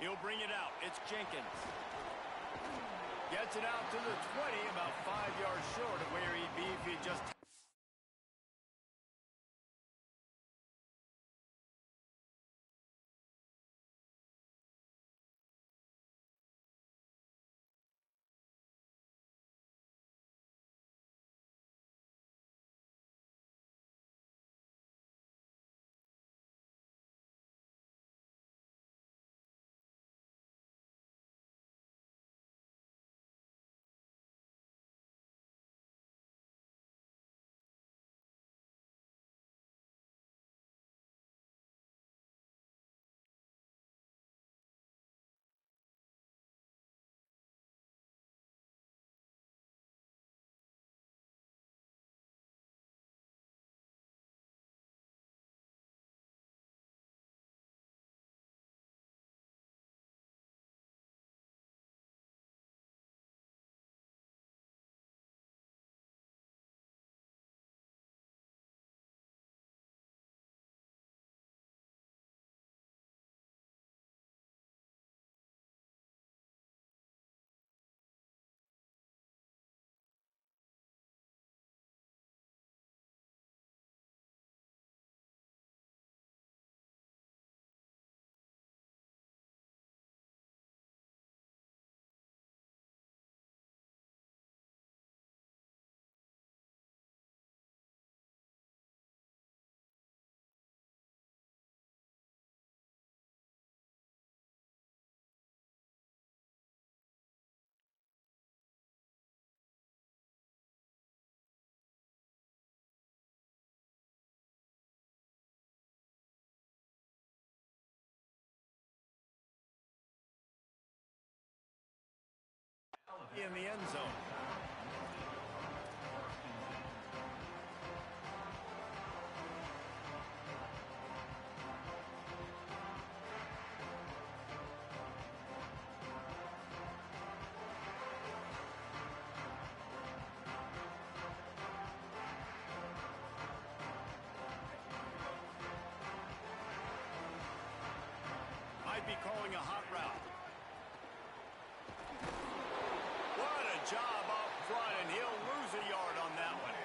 He'll bring it out. It's Jenkins. Gets it out to the 20, about 5 yards short of where he'd be if he just... in the end zone. Might be calling a hot route. Job up front, and he'll lose a yard on that one.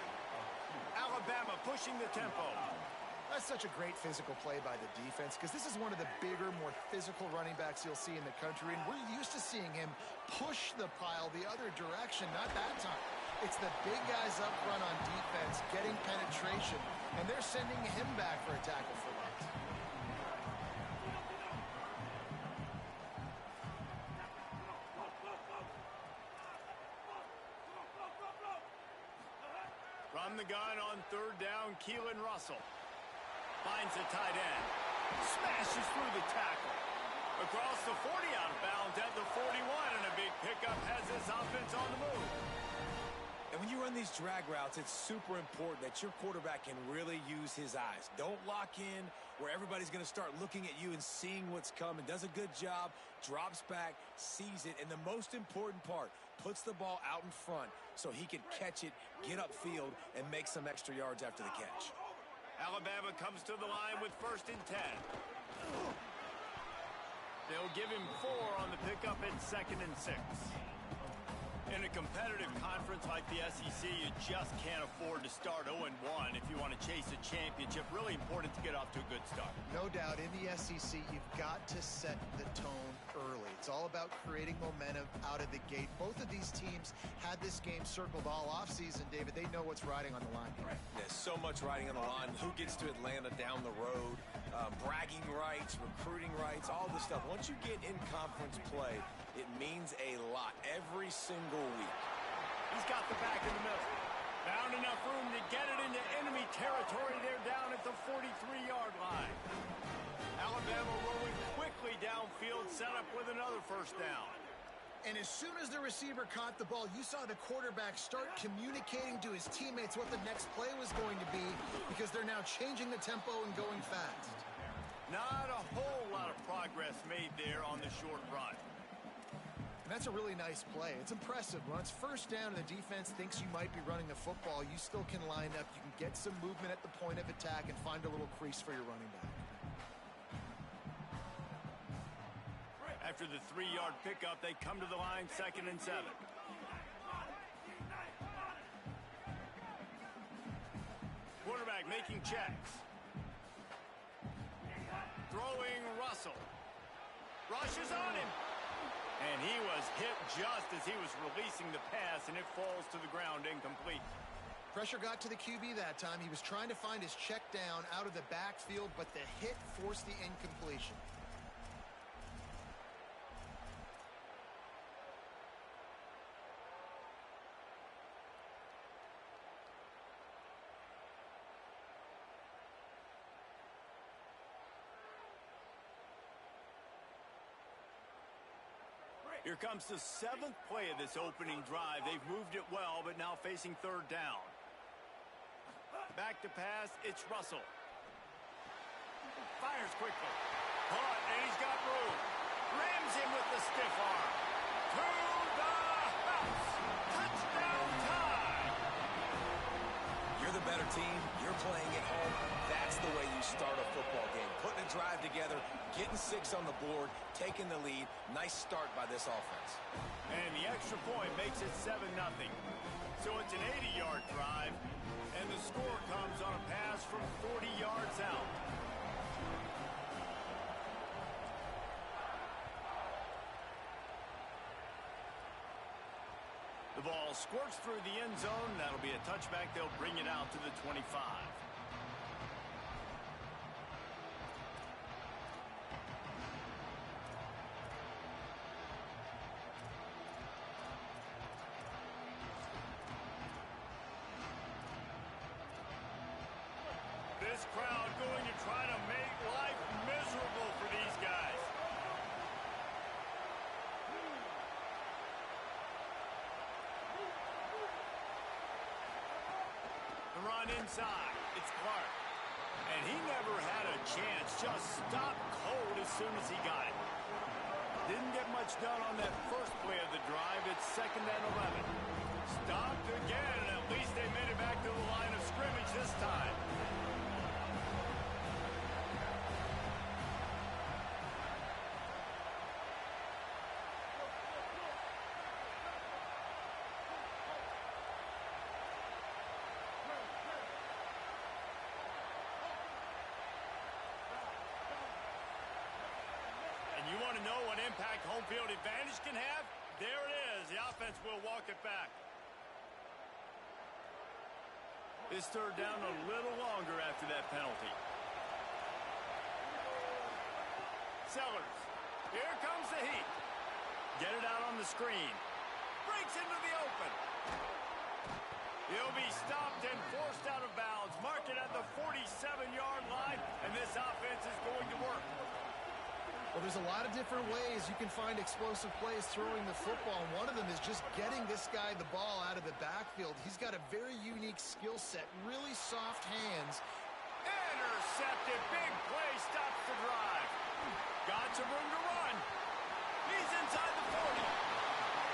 Alabama pushing the tempo. That's such a great physical play by the defense because this is one of the bigger, more physical running backs you'll see in the country, and we're used to seeing him push the pile the other direction. Not that time. It's the big guys up front on defense getting penetration, and they're sending him back for a tackle for loss. From the gun on third down, Keelan Russell finds a tight end. Smashes through the tackle. Across the 40, out of bounds at the 41, and a big pickup has this offense on the move. And when you run these drag routes, it's super important that your quarterback can really use his eyes. Don't lock in where everybody's going to start looking at you and seeing what's coming. Does a good job, drops back, sees it, and the most important part, puts the ball out in front so he can catch it, get upfield, and make some extra yards after the catch. Alabama comes to the line with 1st and 10. They'll give him 4 on the pickup at 2nd and 6. In a competitive conference like the SEC, you just can't afford to start 0-1 if you want to chase a championship. Really important to get off to a good start. No doubt, in the SEC, you've got to set the tone early. It's all about creating momentum out of the gate. Both of these teams had this game circled all offseason, David. They know what's riding on the line here. There's so much riding on the line. Who gets to Atlanta down the road? Bragging rights, recruiting rights, all this stuff. Once you get in conference play, it means a lot every single week. He's got the back in the middle. Found enough room to get it into enemy territory. They're down at the 43-yard line. Alabama rolling quickly downfield, set up with another 1st down. And as soon as the receiver caught the ball, you saw the quarterback start communicating to his teammates what the next play was going to be because they're now changing the tempo and going fast. Not a whole lot of progress made there on the short run. And that's a really nice play. It's impressive. When it's 1st down and the defense thinks you might be running the football, you still can line up. You can get some movement at the point of attack and find a little crease for your running back. At After the 3-yard pickup, they come to the line 2nd and 7. Quarterback making checks. Throwing Russell. Rushes on him. And he was hit just as he was releasing the pass, and it falls to the ground incomplete. Pressure got to the QB that time. He was trying to find his check down out of the backfield, but the hit forced the incompletion. Here comes the 7th play of this opening drive. They've moved it well, but now facing 3rd down. Back to pass, it's Russell. Fires quickly. Caught, and he's got room. Rams him with the stiff arm. To the house. Touchdown time. You're the better team. You're playing at home. That's the way you start a football game. Putting a drive together, getting 6 on the board, taking the lead. Nice start by this offense. And the extra point makes it 7-0. So it's an 80-yard drive, and the score comes on a pass from 40 yards out. The ball squirts through the end zone. That'll be a touchback. They'll bring it out to the 25. This crowd going to try to make life miserable for these guys. The run inside. It's Clark. And he never had a chance. Just stopped cold as soon as he got it. Didn't get much done on that first play of the drive. It's 2nd and 11. Stopped again, and at least they made it back to the line of scrimmage this time. You want to know what impact home field advantage can have? There it is. The offense will walk it back. This 3rd down a little longer after that penalty. Sellers. Here comes the heat. Get it out on the screen. Breaks into the open. He'll be stopped and forced out of bounds. Mark it at the 47-yard line, and this offense is going to work. Well, there's a lot of different ways you can find explosive plays throwing the football, and one of them is just getting this guy the ball out of the backfield. He's got a very unique skill set, really soft hands. Intercepted. Big play stops the drive. Got some room to run. He's inside the 40.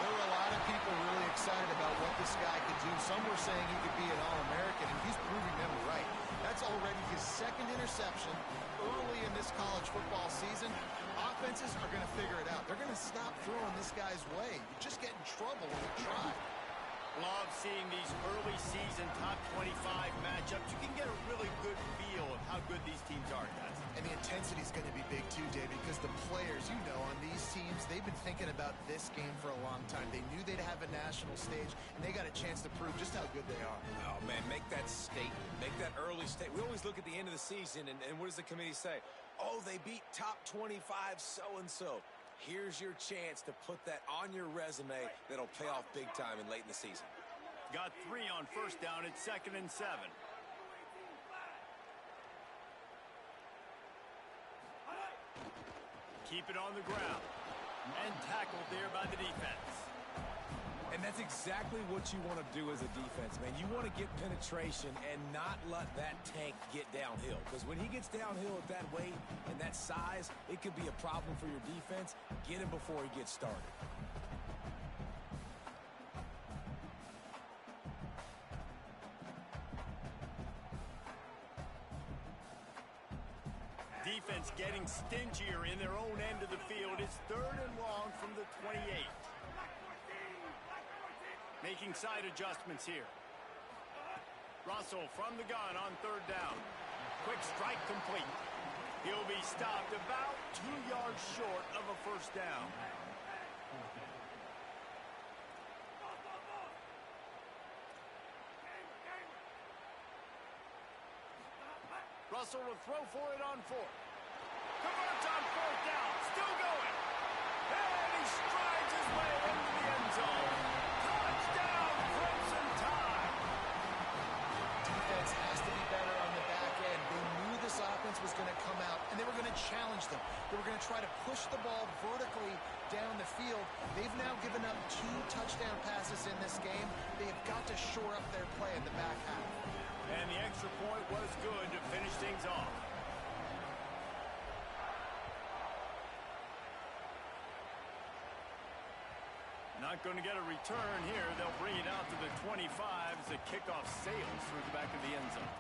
There were a lot of people really excited about what this guy could do. Some were saying he could be an All-American, and he's proving them right. That's already his 2nd interception early in this college football season. Offenses are going to figure it out. They're going to stop throwing this guy's way. You just get in trouble when you try. Love seeing these early season top 25 matchups. You can get a really good feel of how good these teams are, guys. And the intensity is going to be big too, Dave, because the players, you know, on these teams, they've been thinking about this game for a long time. They knew they'd have a national stage, and they got a chance to prove just how good they are. Oh, man, make that statement. Make that early statement. We always look at the end of the season, and what does the committee say? Oh, they beat top 25 so-and-so. Here's your chance to put that on your resume that'll pay off big time and late in the season. Got 3 on 1st down. It's 2nd and 7. Keep it on the ground. And tackled there by the defense. And that's exactly what you want to do as a defense, man. You want to get penetration and not let that tank get downhill. Because when he gets downhill at that weight and that size, it could be a problem for your defense. Get him before he gets started. defense getting stingier in their own end of the field. It's 3rd and long from the 28. Making side adjustments here. Russell from the gun on 3rd down. Quick strike complete. He'll be stopped about 2 yards short of a 1st down. Russell will throw for it on 4th. Converts on 4th down. Still going. And he strides his way into the end zone. Touchdown, Crimson Tide. Defense has to be better on the back end. They knew this offense was going to come out, and they were going to challenge them. They were going to try to push the ball vertically down the field. They've now given up 2 touchdown passes in this game. They have got to shore up their play in the back half. And the extra point was good to finish things off. Not going to get a return here. They'll bring it out to the 25 as the kickoff sails through the back of the end zone.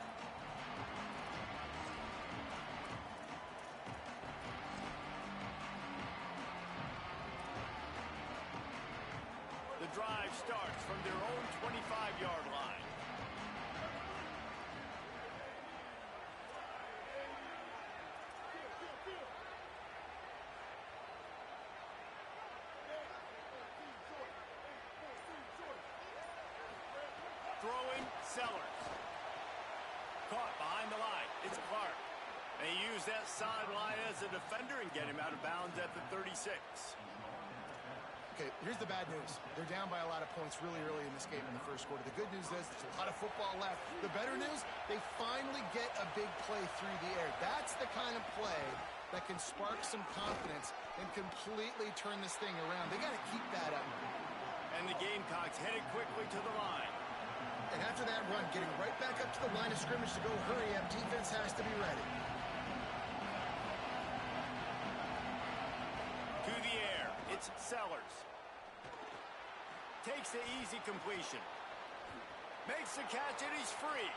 The drive starts from their own 25-yard line. Throwing, Sellers. Caught behind the line. It's Clark. They use that sideline as a defender and get him out of bounds at the 36. Okay, here's the bad news. They're down by a lot of points really early in this game in the first quarter. The good news is there's a lot of football left. The better news, they finally get a big play through the air. That's the kind of play that can spark some confidence and completely turn this thing around. They got to keep that up. And the Gamecocks headed quickly to the line. And after that run, getting right back up to the line of scrimmage to go hurry up, defense has to be ready. To the air, it's Sellers. Takes the easy completion. Makes the catch and he's free.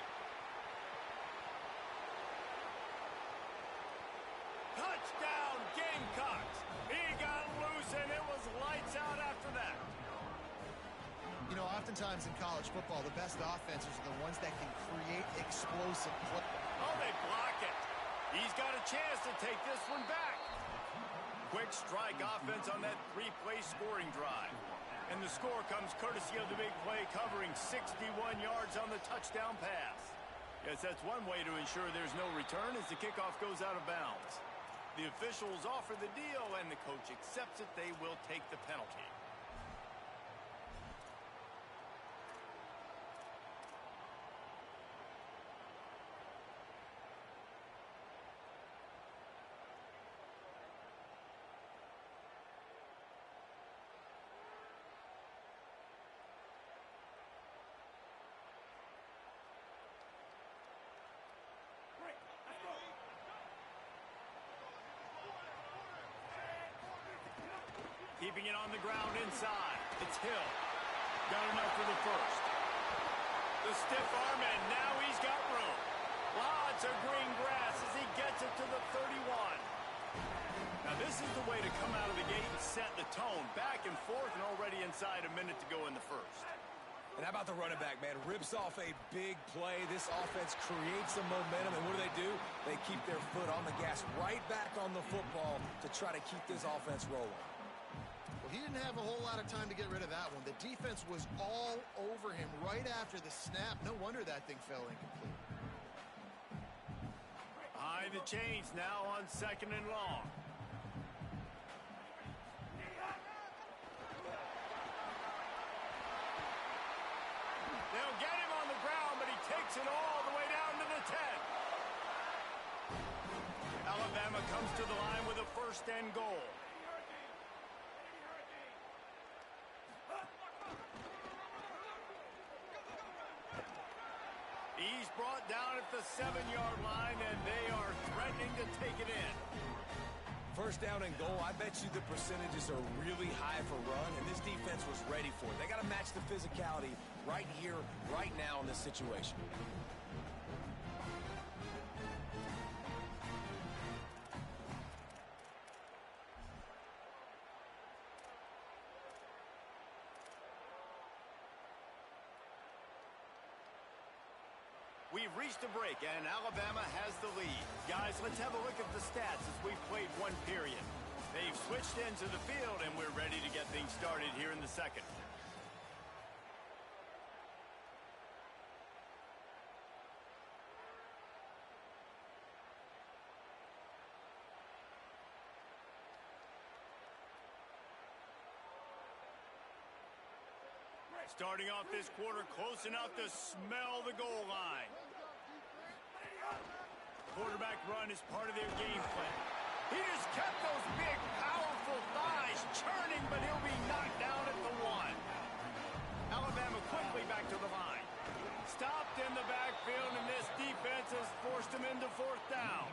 Touchdown, Gamecocks. He got loose and it was lights out after that. You know, oftentimes in college football, the best offenses are the ones that can create explosive play. Oh, they block it. He's got a chance to take this one back. Quick strike offense on that 3-play scoring drive. And the score comes courtesy of the big play covering 61 yards on the touchdown pass. Yes, that's one way to ensure there's no return as the kickoff goes out of bounds. The officials offer the deal and the coach accepts it. They will take the penalty. Keeping it on the ground inside. It's Hill. Got enough for the first. The stiff arm, and now he's got room. Lots of green grass as he gets it to the 31. Now this is the way to come out of the gate and set the tone. Back and forth and already inside a minute to go in the first. And how about the running back, man? Rips off a big play. This offense creates some momentum, and what do? They keep their foot on the gas right back on the football to try to keep this offense rolling. He didn't have a whole lot of time to get rid of that one. The defense was all over him right after the snap. No wonder that thing fell incomplete. Behind the chains now on 2nd and long. They'll get him on the ground, but he takes it all the way down to the 10. Alabama comes to the line with a 1st and goal. He's brought down at the 7-yard line, and they are threatening to take it in. 1st down and goal. I bet you the percentages are really high for run, and this defense was ready for it. They got to match the physicality right here, right now in this situation. We've reached a break, and Alabama has the lead. Guys, let's have a look at the stats as we've played one period. They've switched into the field, and we're ready to get things started here in the second. Starting off this quarter close enough to smell the goal line. Quarterback run is part of their game plan. He just kept those big, powerful thighs churning, but he'll be knocked down at the one. Alabama quickly back to the line. Stopped in the backfield, and this defense has forced him into fourth down.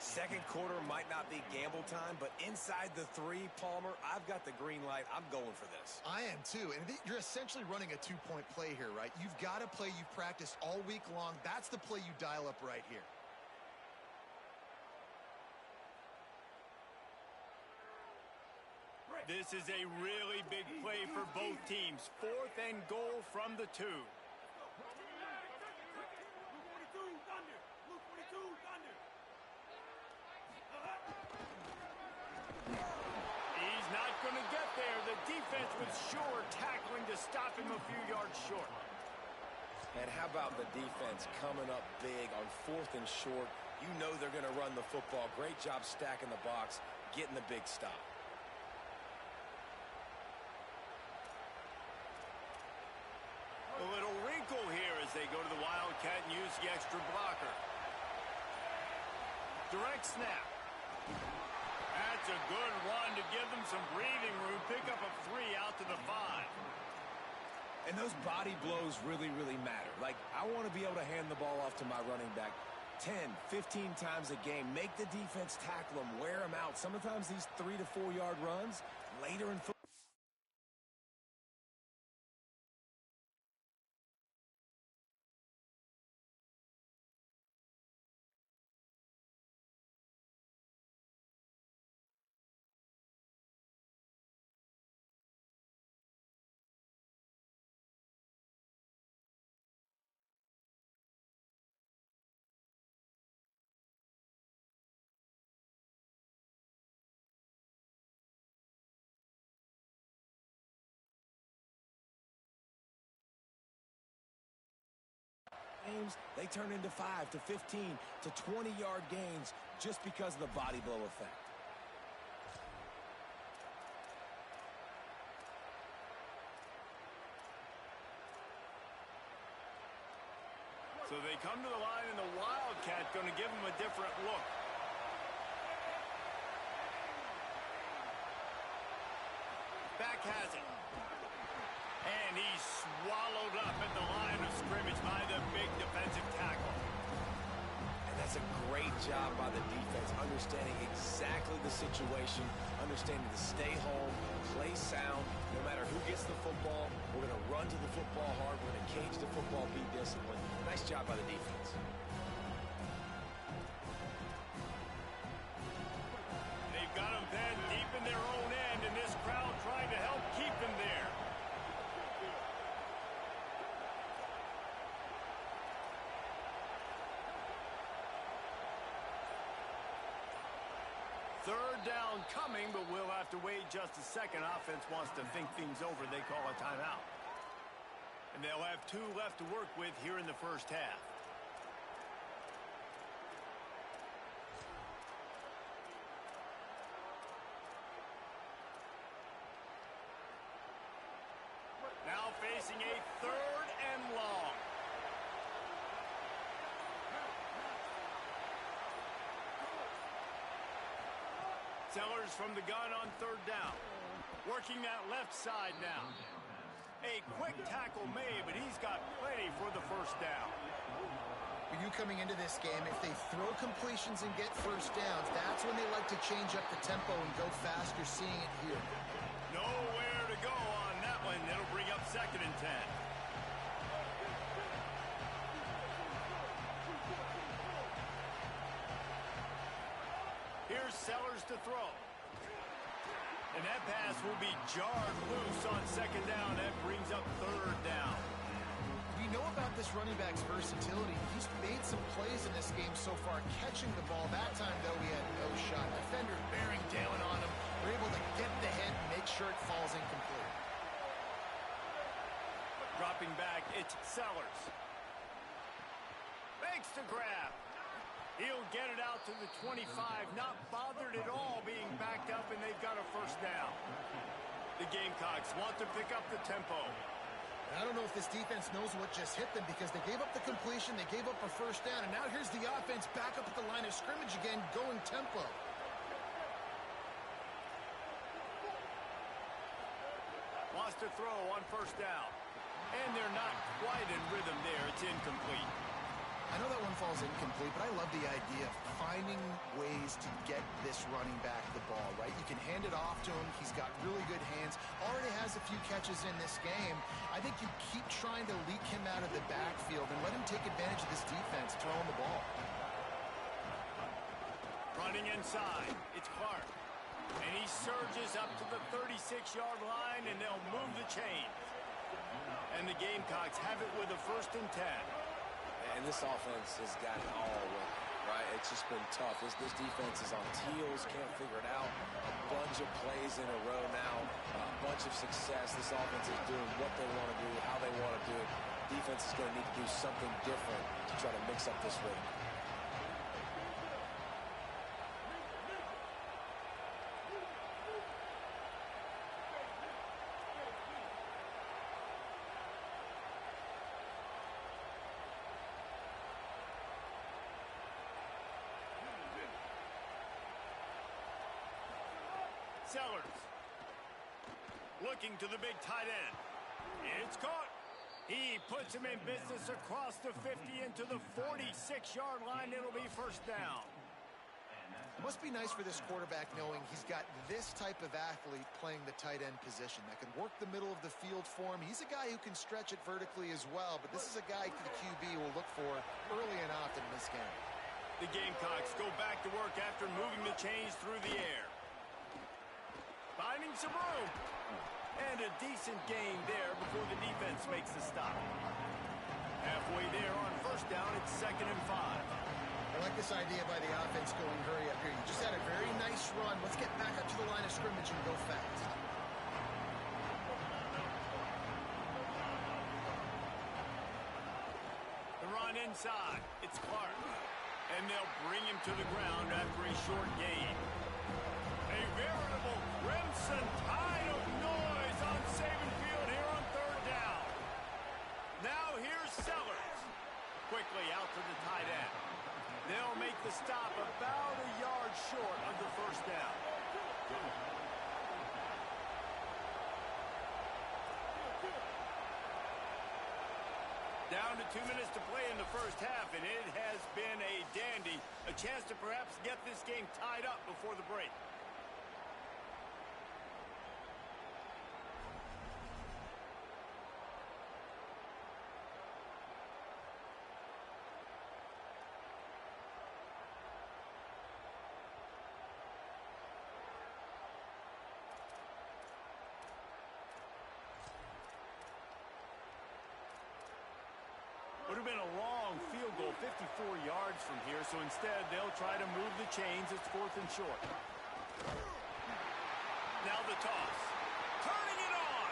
Second quarter might not be gamble time, but inside the 3, Palmer, I've got the green light. I'm going for this. I am too, and you're essentially running a 2-point play here, right? You've got a play you've practiced all week long. That's the play you dial up right here. This is a really big play for both teams. 4th and goal from the 2. He's not going to get there. The defense was sure tackling to stop him a few yards short. And how about the defense coming up big on 4th and short? You know they're going to run the football. Great job stacking the box, getting the big stop. A little wrinkle here as they go to the Wildcat and use the extra blocker. Direct snap. That's a good run to give them some breathing room. Pick up a 3 out to the 5. And those body blows really, really matter. Like, I want to be able to hand the ball off to my running back 10, 15 times a game. Make the defense tackle them, wear them out. Sometimes these 3 to 4 yard runs later in football. Games, they turn into 5 to 15 to 20-yard gains just because of the body blow effect. So they come to the line, and the Wildcat going to give them a different look. Back has it. And he's swallowed up at the line of scrimmage by the big defensive tackle. And that's a great job by the defense, understanding exactly the situation, understanding to stay home, play sound. No matter who gets the football, we're going to run to the football hard. We're going to cage the football, be disciplined. Nice job by the defense. They've got them then deep in their own end, and this crowd trying to help keep them there. Third down coming, but we'll have to wait just a second. Offense wants to think things over. They call a timeout. And they'll have 2 left to work with here in the first half. Now facing a 3rd and long. Sellers from the gun on 3rd down. Working that left side now. A quick tackle made, but he's got plenty for the first down. For you coming into this game, if they throw completions and get first downs, that's when they like to change up the tempo and go fast. You're seeing it here. Nowhere to go on that one. It'll bring up 2nd and 10. Here's Sellers to throw. And that pass will be jarred loose on 2nd down. That brings up 3rd down. We know about this running back's versatility. He's made some plays in this game so far, catching the ball. That time, though, he had no shot. Defender bearing down on him. We're able to get the hit and make sure it falls incomplete. Dropping back, it's Sellers. Makes the grab. He'll get it out to the 25, not bothered at all being backed up, and they've got a first down. The Gamecocks want to pick up the tempo. I don't know if this defense knows what just hit them because they gave up the completion, they gave up a first down, and now here's the offense back up at the line of scrimmage again, going tempo. Wants to throw on first down. And they're not quite in rhythm there. It's incomplete. I know that one falls incomplete, but I love the idea of finding ways to get this running back the ball, right? You can hand it off to him. He's got really good hands. Already has a few catches in this game. I think you keep trying to leak him out of the backfield and let him take advantage of this defense throwing the ball. Running inside. It's Clark. And he surges up to the 36-yard line, and they'll move the chains. And the Gamecocks have it with a 1st and 10. And this offense has got it all with it, right? It's just been tough. This defense is on heels, can't figure it out. A bunch of plays in a row now, a bunch of success. This offense is doing what they want to do, how they want to do it. Defense is going to need to do something different to try to mix up this rhythm. Sellers. Looking to the big tight end. It's caught. He puts him in business across the 50 into the 46-yard line. It'll be first down. It must be nice for this quarterback knowing he's got this type of athlete playing the tight end position that can work the middle of the field for him. He's a guy who can stretch it vertically as well, but this is a guy the QB will look for early and often in this game. The Gamecocks go back to work after moving the chains through the air. Finding some room. And a decent gain there before the defense makes the stop. Halfway there on first down, it's 2nd and 5. I like this idea by the offense going hurry up here. You just had a very nice run. Let's get back up to the line of scrimmage and go fast. The run inside. It's Clark. And they'll bring him to the ground after a short gain. A veritable crimson tide of noise on Saban Field here on 3rd down. Now here's Sellers. Quickly out to the tight end. They'll make the stop about a yard short of the first down. Down to 2 minutes to play in the first half, and it has been a dandy. A chance to perhaps get this game tied up before the break. Would have been a long field goal, 54 yards from here, so instead they'll try to move the chains. It's 4th and short. Now the toss. Turning it on.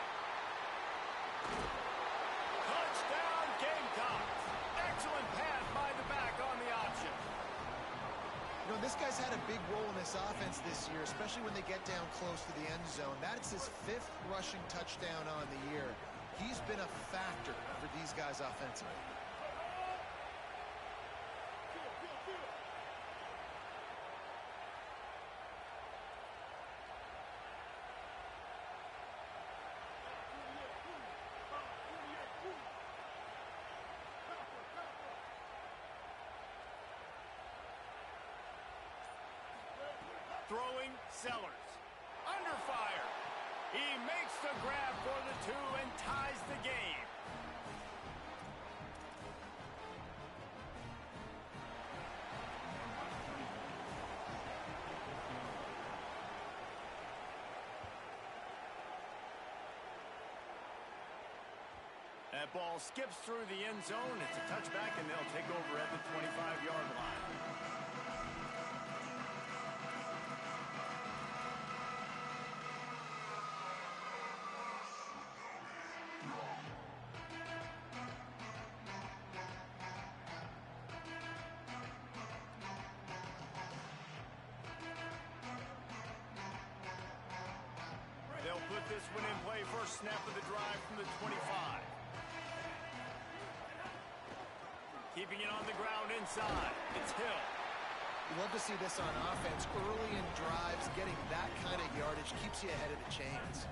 Touchdown Gamecocks. Excellent pass by the back on the option. You know, this guy's had a big role in this offense this year, especially when they get down close to the end zone. That's his 5th rushing touchdown on the year. He's been a factor for these guys offensively. Throwing Sellers. Under fire. He makes the grab for the 2 and ties the game. That That ball skips through the end zone. It's a touchback, and they'll take over at the 25-yard line. They'll put this one in play. First snap of the drive from the 25. Keeping it on the ground inside. It's Hill. You love to see this on offense. Early in drives, getting that kind of yardage keeps you ahead of the chains.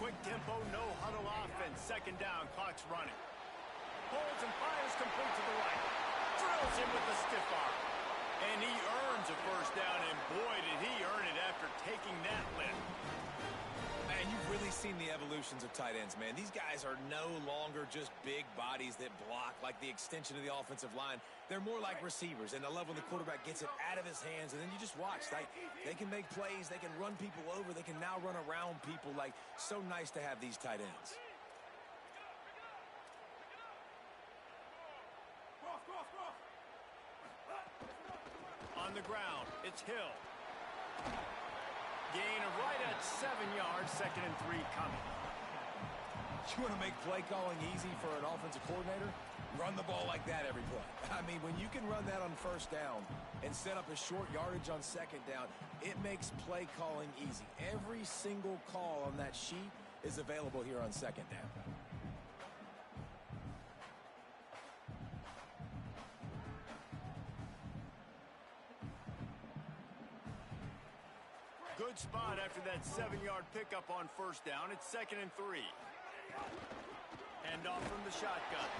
Quick tempo, no huddle offense. Second down, clock's running. Holds and fires complete to the right. Drills in with the stiff arm. And he earns a first down, and boy, did he earn it after taking that lift. Man, you've really seen the evolutions of tight ends, man. These guys are no longer just big bodies that block like the extension of the offensive line. They're more like receivers, and the level the quarterback gets it out of his hands, and then you just watch. Like, they can make plays, they can run people over, they can now run around people. Like, so nice to have these tight ends. On the ground, it's Hill. Gain of right at 7 yards, 2nd and 3 coming. You want to make play calling easy for an offensive coordinator? Run the ball like that every play. I mean, when you can run that on first down and set up a short yardage on second down, it makes play calling easy. Every single call on that sheet is available here on second down. Good spot after that 7-yard pickup on first down. It's 2nd and 3. Hand off from the shotgun.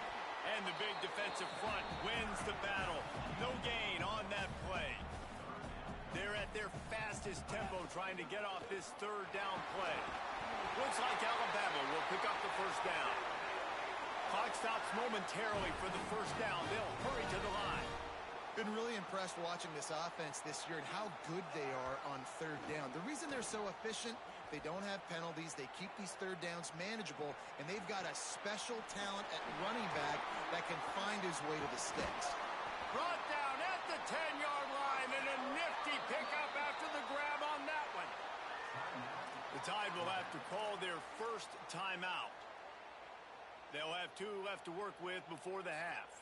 And the big defensive front wins the battle. No gain on that play. They're at their fastest tempo trying to get off this third down play. Looks like Alabama will pick up the first down. Clock stops momentarily for the first down. They'll hurry to the line. Been really impressed watching this offense this year and how good they are on third down. The reason they're so efficient, they don't have penalties, they keep these third downs manageable, and they've got a special talent at running back that can find his way to the sticks. Brought down at the 10-yard line, and a nifty pickup after the grab on that one. The Tide will have to call their first timeout. They'll have 2 left to work with before the half.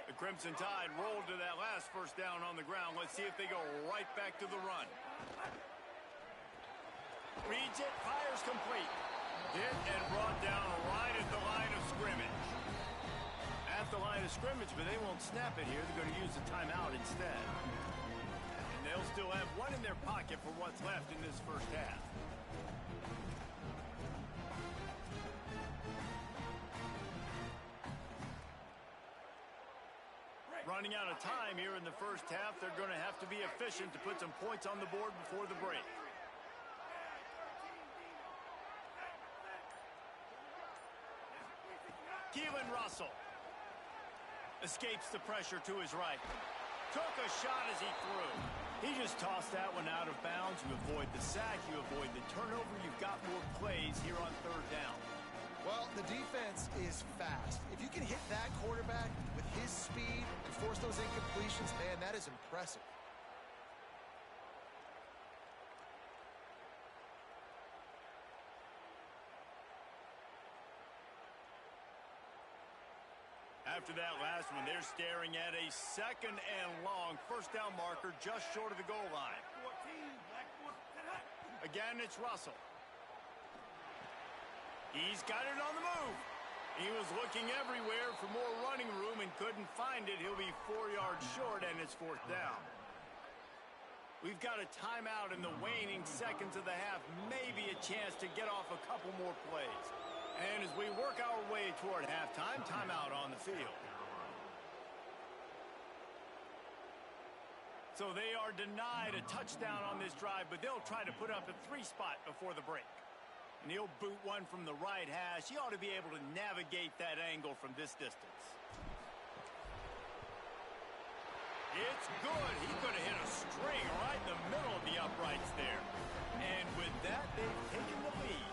The Crimson Tide rolled to that last first down on the ground. Let's see if they go right back to the run. Reads it, fires complete. Hit and brought down right at the line of scrimmage. At the line of scrimmage, but they won't snap it here. They're going to use the timeout instead. And they'll still have one in their pocket for what's left in this first half. Running out of time here in the first half. They're going to have to be efficient to put some points on the board before the break. Keelan Russell escapes the pressure to his right. Took a shot as he threw. He just tossed that one out of bounds. You avoid the sack. You avoid the turnover. You've got more plays here on third down. Well, the defense is fast. If you can hit that quarterback with his speed and force those incompletions, man, that is impressive. After that last one, they're staring at a 2nd and long. First down marker just short of the goal line. Again, it's Russell. He's got it on the move. He was looking everywhere for more running room and couldn't find it. He'll be 4 yards short, and it's 4th down. We've got a timeout in the waning seconds of the half. Maybe a chance to get off a couple more plays. And as we work our way toward halftime, timeout on the field. So they are denied a touchdown on this drive, but they'll try to put up a 3 spot before the break. And he'll boot one from the right hash. He ought to be able to navigate that angle from this distance. It's good. He could have hit a string right in the middle of the uprights there. And with that, they've taken the lead.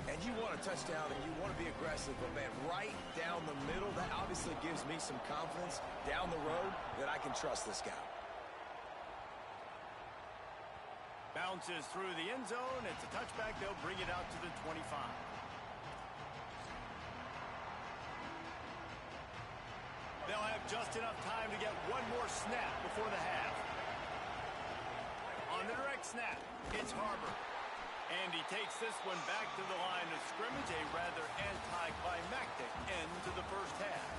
And you want a touchdown and you want to be aggressive, but man, right down the middle, that obviously gives me some confidence down the road that I can trust this guy. Bounces through the end zone. It's a touchback. They'll bring it out to the 25. They'll have just enough time to get one more snap before the half. On the direct snap, it's Harbor. And he takes this one back to the line of scrimmage, a rather anticlimactic end to the first half.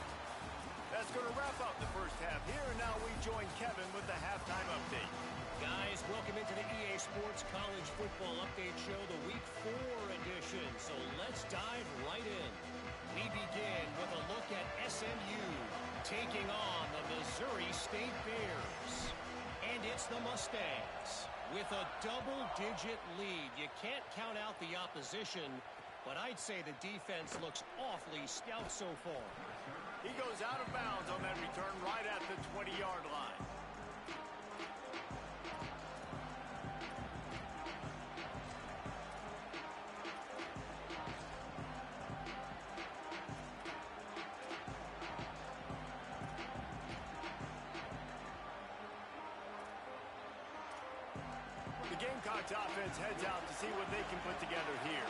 That's going to wrap up the first half here, and now we join Kevin with the halftime update. Guys, welcome into the EA Sports College Football Update Show, the Week 4 edition. So let's dive right in. We begin with a look at SMU taking on the Missouri State Bears. And it's the Mustangs with a double-digit lead. You can't count out the opposition, but I'd say the defense looks awfully stout so far. He goes out of bounds on that return right at the 20-yard line. The Gamecocks offense heads out to see what they can put together here.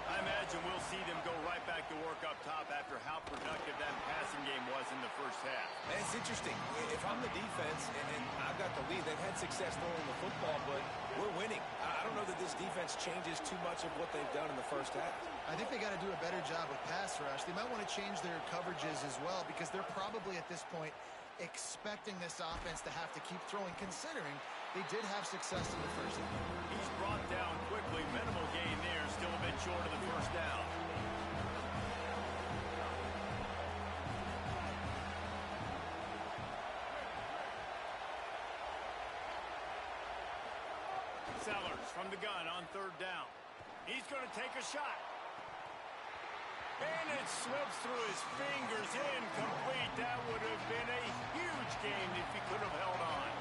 I imagine we'll see them go right back to work up top after how productive that passing game was in the first half. And it's interesting. If I'm the defense and I've got the lead, they've had success throwing the football, but we're winning. I don't know that this defense changes too much of what they've done in the first half. I think they got to do a better job with pass rush. They might want to change their coverages as well because they're probably at this point expecting this offense to have to keep throwing, considering they did have success in the first half. He's brought down quickly. Minimal gain there. Still a bit short of the first down. Sellers from the gun on third down. He's going to take a shot. And it slips through his fingers, incomplete. That would have been a huge gain if he could have held on.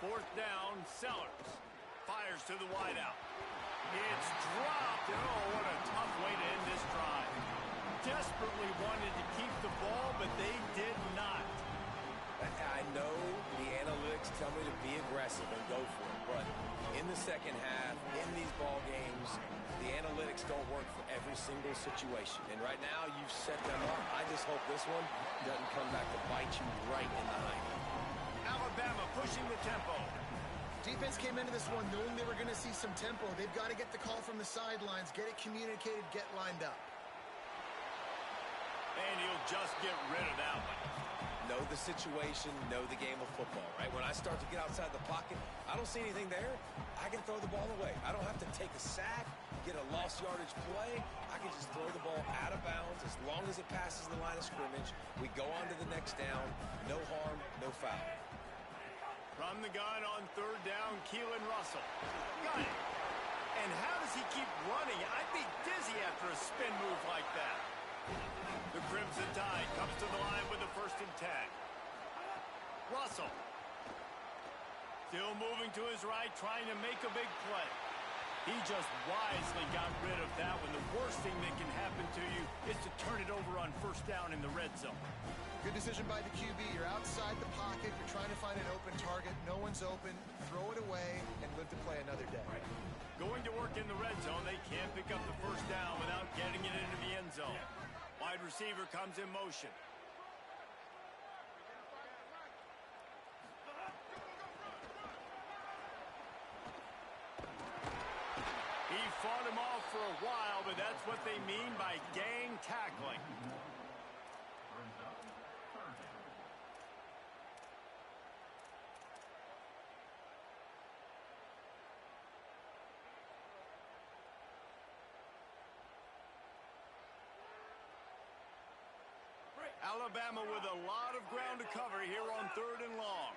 Fourth down, Sellers. Fires to the wideout. It's dropped. Oh, what a tough way to end this drive. Desperately wanted to keep the ball, but they did not. I know the analytics tell me to be aggressive and go for it, but in the second half, in these ball games, the analytics don't work for every single situation. And right now, you've set them up. I just hope this one doesn't come back to bite you right in the eye. Alabama pushing the tempo. Defense came into this one knowing they were going to see some tempo. They've got to get the call from the sidelines, get it communicated, get lined up. And he'll just get rid of that one. Know the situation, know the game of football, right? When I start to get outside the pocket, I don't see anything there. I can throw the ball away. I don't have to take a sack, get a lost yardage play. I can just throw the ball out of bounds as long as it passes the line of scrimmage. We go on to the next down. No harm, no foul. From the gun on third down, Keelan Russell. Got it. And how does he keep running? I'd be dizzy after a spin move like that. The Crimson Tide comes to the line with the 1st and 10. Russell. Still moving to his right, trying to make a big play. He just wisely got rid of that one. The worst thing that can happen to you is to turn it over on 1st down in the red zone. Good decision by the QB. You're outside the pocket. You're trying to find an open target. No one's open. Throw it away and live to play another day. Going to work in the red zone. They can't pick up the 1st down without getting it into the end zone. Wide receiver comes in motion. He fought him off for a while, but that's what they mean by gang tackling. Alabama with a lot of ground to cover here on 3rd and long.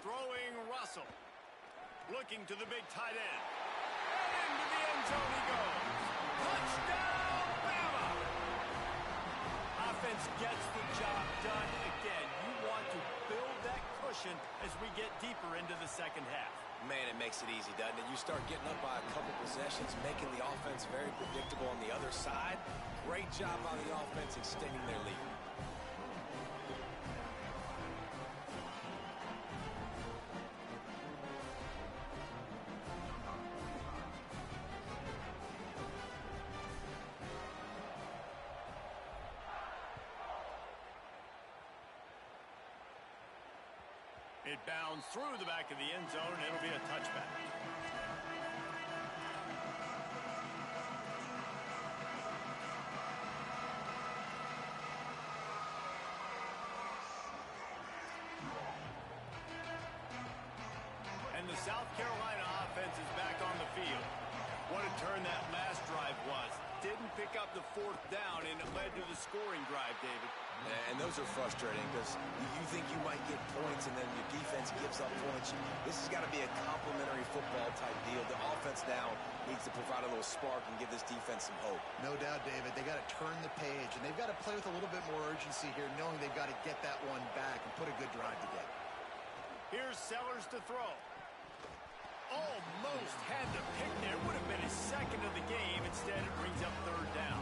Throwing Russell. Looking to the big tight end. And into the end zone he goes. Touchdown, Bama! Offense gets the job done. Again, you want to build that cushion as we get deeper into the second half. Man, it makes it easy, doesn't it? You start getting up by a couple possessions, making the offense very predictable on the other side. Great job by the offense extending their lead. It bounds through the back of the end zone, and it'll be a touchback. And the South Carolina offense is back on the field. What a turn that last drive was. Didn't pick up the 4th down, and it led to the scoring drive, David. And those are frustrating because you think you might get points and then your defense gives up points. This has got to be a complementary football type deal. The offense now needs to provide a little spark and give this defense some hope. No doubt, David. They got to turn the page, and they've got to play with a little bit more urgency here, knowing they've got to get that one back and put a good drive together. Here's Sellers to throw. Almost had the pick there. Would have been his second of the game. Instead, it brings up 3rd down.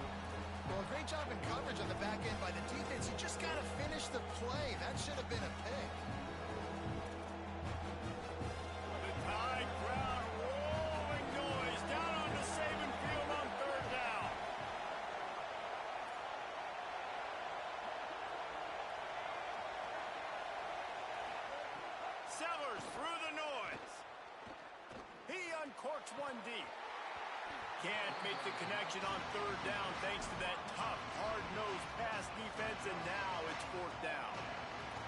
Well, great job in coverage on the back end by the defense. You just got to finish the play. That should have been a pick. The high crowd rolling noise down onto Saban Field on 3rd down. Sellers through the noise. He uncorks one deep. Can't make the connection on 3rd down thanks to that tough, hard-nosed pass defense, and now it's 4th down.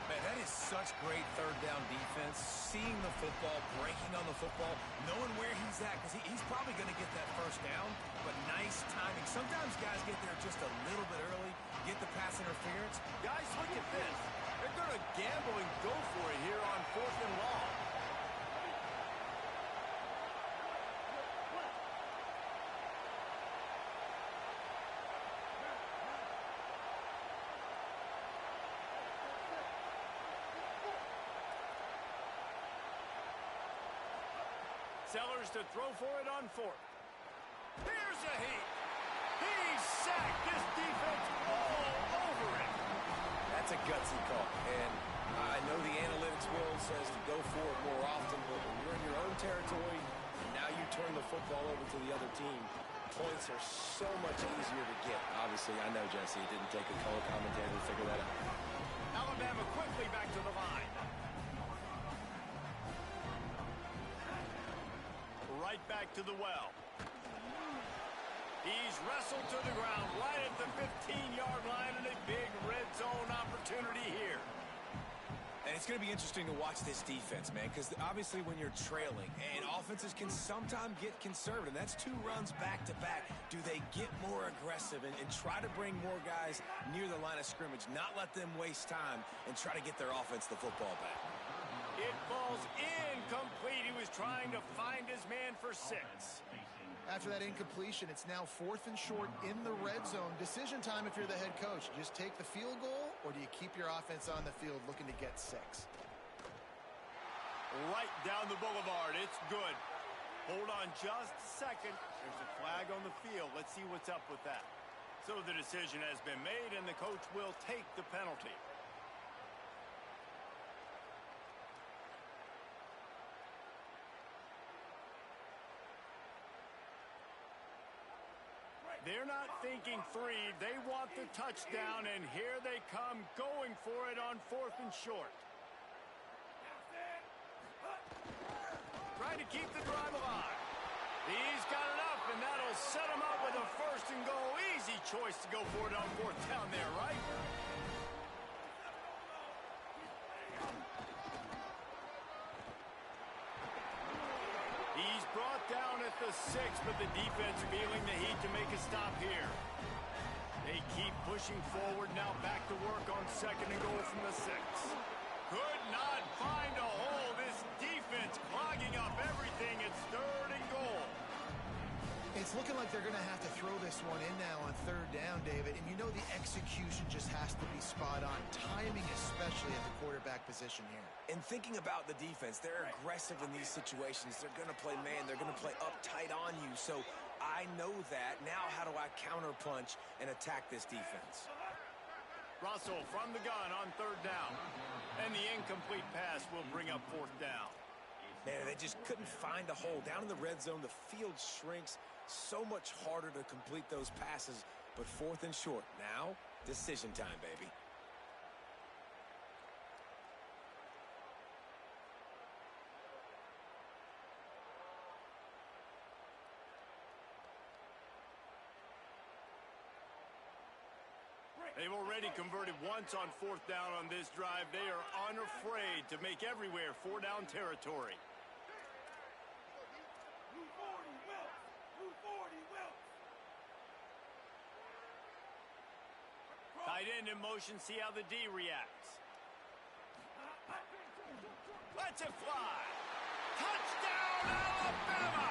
Man, that is such great 3rd down defense. Seeing the football, breaking on the football, knowing where he's at, because he's probably going to get that 1st down, but nice timing. Sometimes guys get there just a little bit early, get the pass interference. Guys, look at this. They're going to gamble and go for it here on 4th and long. Sellers to throw for it on 4th. Here's a heat. He's sacked. This defense all over it. That's a gutsy call. And I know the analytics world says to go for it more often, but when you're in your own territory, and now you turn the football over to the other team, points are so much easier to get. Obviously, I know, Jesse, it didn't take a color commentator to figure that out. Alabama quickly back to the line. Right back to the well. He's wrestled to the ground right at the 15-yard line, and a big red zone opportunity here. And it's going to be interesting to watch this defense, man, because obviously when you're trailing, and offenses can sometimes get conservative. That's 2 runs back-to-back. Do they get more aggressive and try to bring more guys near the line of scrimmage, not let them waste time, and try to get their offense the football back? It falls incomplete. He was trying to find his man for 6. After that incompletion, it's now 4th and short in the red zone. Decision time if you're the head coach. Just take the field goal, or do you keep your offense on the field looking to get 6? Right down the boulevard. It's good. Hold on just a second. There's a flag on the field. Let's see what's up with that. So the decision has been made, and the coach will take the penalty. They're not thinking 3. They want the touchdown, and here they come going for it on 4th and short. Trying to keep the drive alive. He's got enough, and that'll set him up with a 1st and goal. Easy choice to go for it on 4th down there, right? He's brought down at the 6, but the defense feeling the heat to make a stop here. They keep pushing forward, now back to work on 2nd and goal from the 6. Could not find a hole. This defense clogging up everything. It's 3rd and goal. It's looking like they're going to have to throw this one in now on 3rd down, David. And you know the execution just has to be spot on. Timing especially at the quarterback position here. And thinking about the defense, they're aggressive in these situations. They're going to play man. They're going to play up tight on you. So I know that. Now how do I counterpunch and attack this defense? Russell from the gun on 3rd down. And the incomplete pass will bring up 4th down. Man, they just couldn't find a hole. Down in the red zone, the field shrinks. So much harder to complete those passes. But 4th and short. Now, decision time, baby. They've already converted once on 4th down on this drive. They are unafraid to make everywhere 4-down territory. Tight end in motion, see how the D reacts. Lets it fly. Touchdown, Alabama!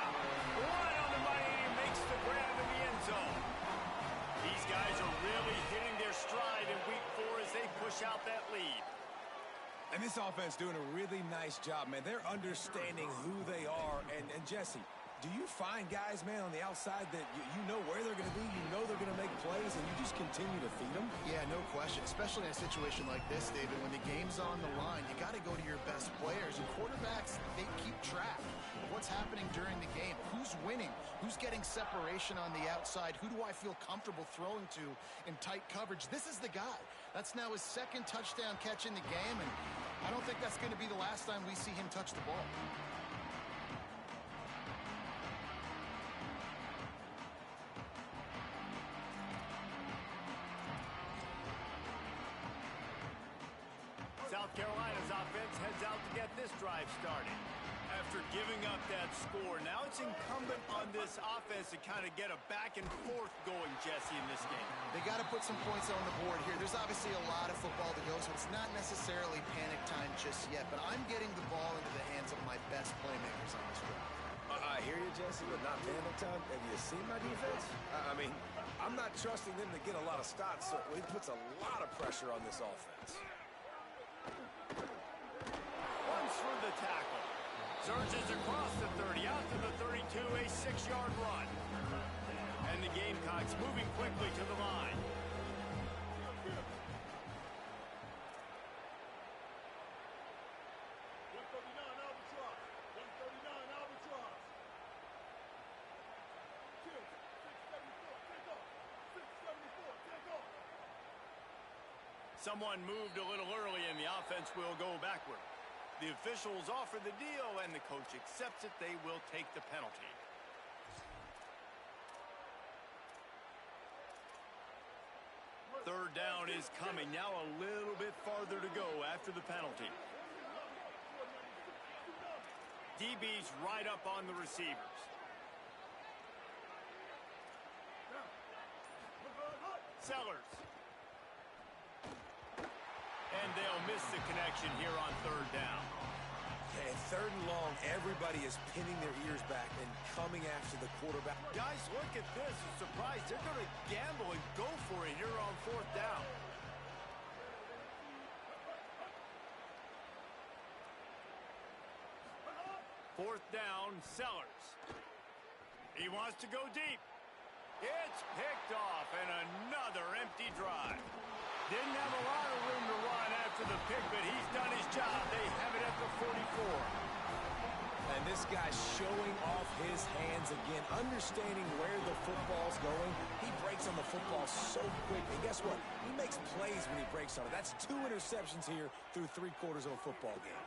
Right on the money, and he makes the grab in the end zone. These guys are really hitting their stride in week 4 as they push out that lead. And this offense doing a really nice job, man. They're understanding who they are. And Jesse, do you find guys, man, on the outside that you know where they're going to be, you know they're going to make plays, and you just continue to feed them? Yeah, no question, especially in a situation like this, David. When the game's on the line, you got to go to your best players. And quarterbacks, they keep track of what's happening during the game. Who's winning? Who's getting separation on the outside? Who do I feel comfortable throwing to in tight coverage? This is the guy. That's now his 2nd touchdown catch in the game, and I don't think that's going to be the last time we see him touch the ball. South Carolina's offense heads out to get this drive started. After giving up that score, now it's incumbent on this offense to kind of get a back and forth going, Jesse, in this game. They got to put some points on the board here. There's obviously a lot of football to go, so it's not necessarily panic time just yet, but I'm getting the ball into the hands of my best playmakers on this drive. I hear you, Jesse, but not panic time. Have you seen my defense? I mean, I'm not trusting them to get a lot of stops, so it puts a lot of pressure on this offense. Runs through the tackle. Surges across the 30, out to the 32, a 6-yard run. And the Gamecocks moving quickly to the line. Someone moved a little early and the offense will go backward. The officials offer the deal and the coach accepts it. They will take the penalty. Third down is coming. Now a little bit farther to go after the penalty. DB's right up on the receivers. Sellers. And they'll miss the connection here on 3rd down. And 3rd and long, everybody is pinning their ears back and coming after the quarterback. Guys, look at this. I'm surprised. They're going to gamble and go for it here on 4th down. Fourth down, Sellers. He wants to go deep. It's picked off, and another empty drive. Didn't have a lot of room to run after the pick, but he's done his job. They have it at the 44. And this guy's showing off his hands again, understanding where the football's going. He breaks on the football so quick. And guess what? He makes plays when he breaks on it. That's 2 interceptions here through 3/4 of a football game.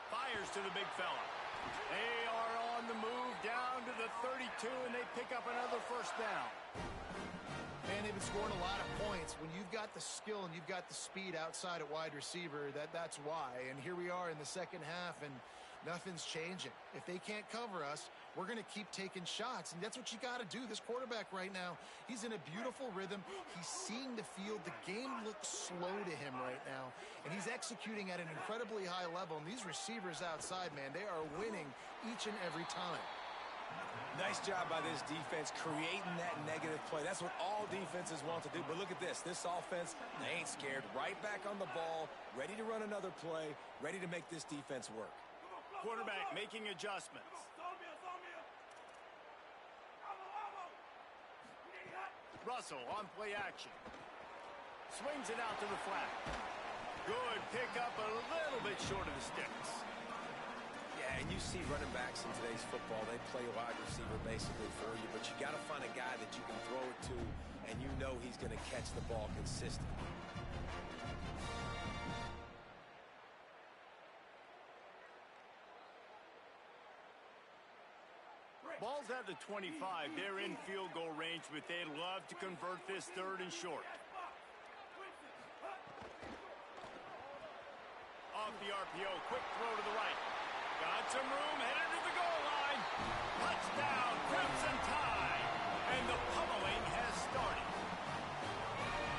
Fires to the big fella. They are on the move down to the 32, and they pick up another first down. And they've been scoring a lot of points. When you've got the skill and you've got the speed outside at wide receiver, that's why. And here we are in the second half, and Nothing's changing. If they can't cover us, we're going to keep taking shots, and that's what you got to do. This quarterback right now, he's in a beautiful rhythm. He's seeing the field. The game looks slow to him right now, and he's executing at an incredibly high level. And these receivers outside, man, they are winning each and every time. Nice job by this defense creating that negative play. That's what all defenses want to do. But look at this. This offense, they ain't scared. Right back on the ball, ready to run another play, ready to make this defense work. Quarterback making adjustments. Russell on play action. Swings it out to the flat. Good pickup, a little bit short of the sticks. Yeah, and you see running backs in today's football, they play wide receiver basically for you, but you got to find a guy that you can throw it to, and you know he's going to catch the ball consistently. Ball's at the 25. They're in field goal range, but they'd love to convert this third and short. Off the RPO, quick throw to the right. Got some room, headed to the goal line. Touchdown, Crimson Tide. And the pummeling has started.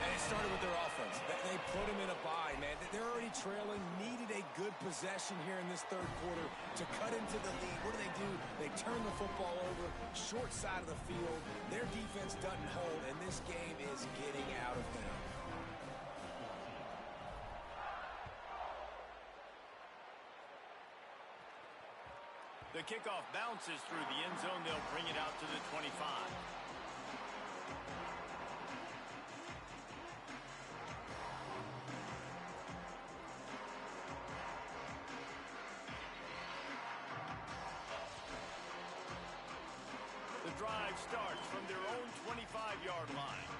And it started with their offense. They put him in a bind, man. They're already trailing, needed a good possession here in this third quarter to cut into the lead. What do? They turn the football over, short side of the field. Their defense doesn't hold, and this game is getting out of hand. The kickoff bounces through the end zone. They'll bring it out to the 25. The drive starts from their own 25-yard line.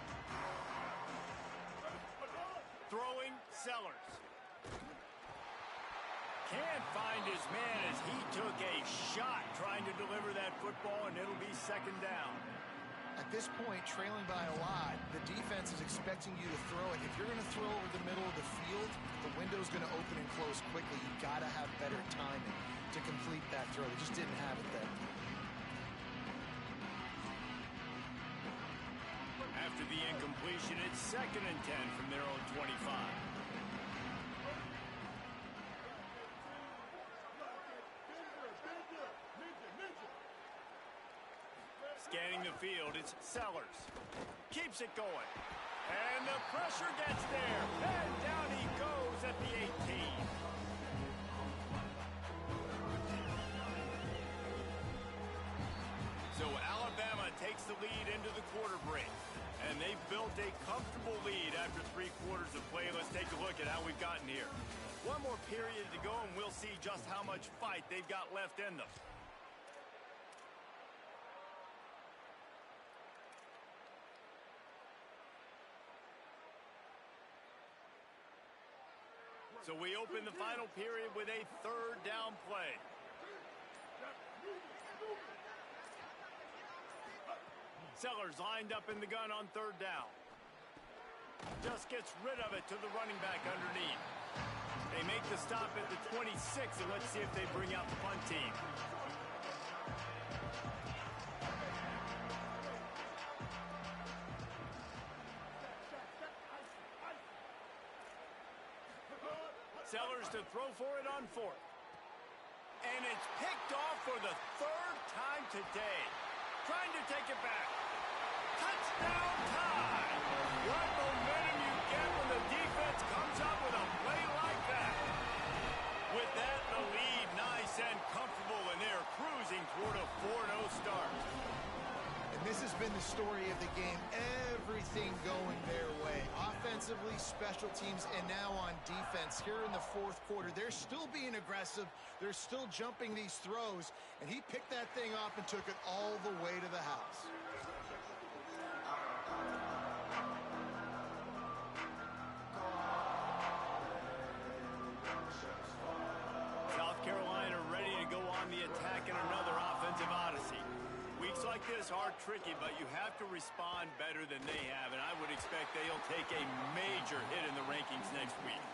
Throwing, Sellers. Can't find his man as he took a shot trying to deliver that football, and it'll be second down. At this point, trailing by a lot, the defense is expecting you to throw it. If you're going to throw over the middle of the field, the window's going to open and close quickly. You've got to have better timing to complete that throw. They just didn't have it there. After the incompletion, it's second and 10 from their own 25. Scanning the field, it's Sellers. Keeps it going. And the pressure gets there. And down he goes at the 18. So Alabama takes the lead into the quarter break. And they've built a comfortable lead after 3 quarters of play. Let's take a look at how we've gotten here. One more period to go, and we'll see just how much fight they've got left in them. So we open the final period with a third down play. Sellers lined up in the gun on third down. Just gets rid of it to the running back underneath. They make the stop at the 26, and let's see if they bring out the punt team. Sellers to throw for it on fourth. And it's picked off for the third time today. Trying to take it back. Touchdown Tide! What momentum you get when the defense comes up with a play like that. With that, the lead nice and comfortable, and they're cruising toward a 4-0 start. And this has been the story of the game. Everything going their way. Offensively, special teams, and now on defense. Here in the fourth quarter, they're still being aggressive. They're still jumping these throws. And he picked that thing up and took it all the way to the house. South Carolina ready to go on the attack in another offensive odyssey. Weeks like this are tricky, but you have to respond better than they have, and I would expect they'll take a major hit in the rankings next week.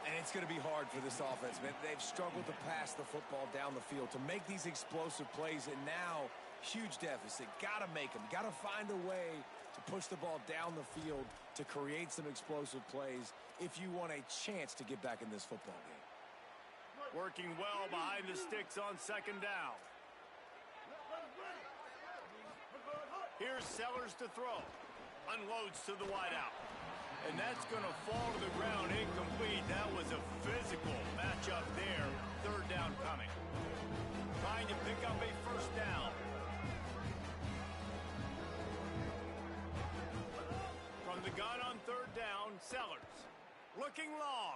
And it's going to be hard for this offense, man. They've struggled to pass the football down the field, to make these explosive plays, and now huge deficit. Got to make them. Got to find a way to push the ball down the field to create some explosive plays if you want a chance to get back in this football game. Working well behind the sticks on second down. Here's Sellers to throw. Unloads to the wideout. And that's going to fall to the ground incomplete. That was a physical matchup there. Third down coming. Trying to pick up a first down. From the gun on third down, Sellers. Looking long.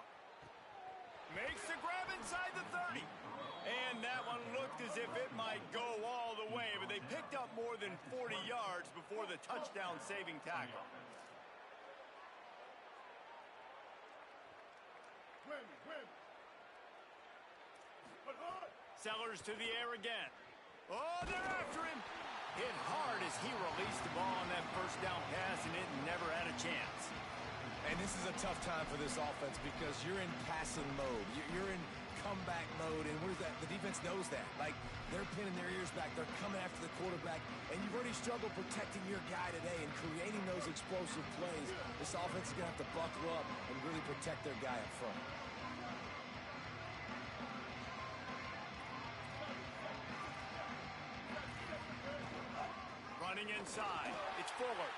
Makes the grab inside the 30. And that one looked as if it might go all the way, but they picked up more than 40 yards before the touchdown-saving tackle. Sellers to the air again. Oh, they're after him. Hit hard as he released the ball on that first down pass, and it never had a chance. And this is a tough time for this offense because you're in passing mode. You're in comeback mode, and where's that? The defense knows that. Like, they're pinning their ears back. They're coming after the quarterback, and you've already struggled protecting your guy today and creating those explosive plays. This offense is going to have to buckle up and really protect their guy up front. Running inside. It's Fuller.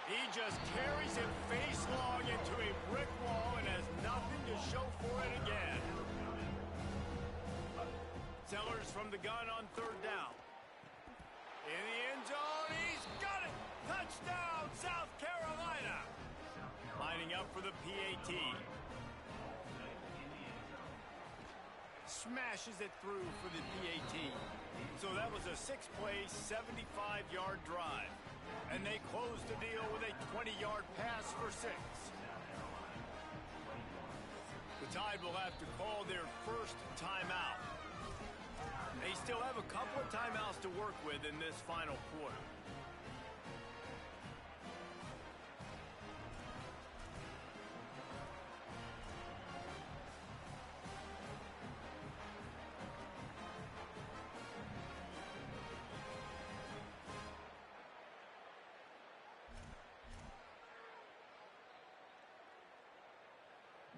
He just carries it face long into a brick wall and has nothing to show for it again. Sellers from the gun on third down. In the end zone, he's got it! Touchdown, South Carolina! Lining up for the PAT. Smashes it through for the PAT. So that was a 6-play, 75-yard drive. And they closed the deal with a 20-yard pass for 6. The Tide will have to call their first timeout. They still have a couple of timeouts to work with in this final quarter.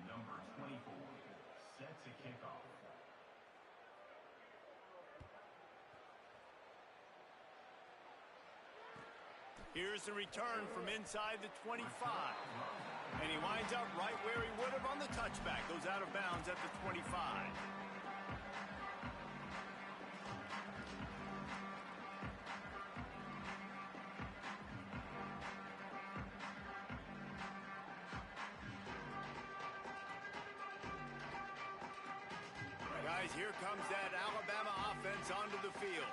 Number 24, set to kick off. Here's the return from inside the 25. And he winds up right where he would have on the touchback. Goes out of bounds at the 25. Guys, here comes that Alabama offense onto the field.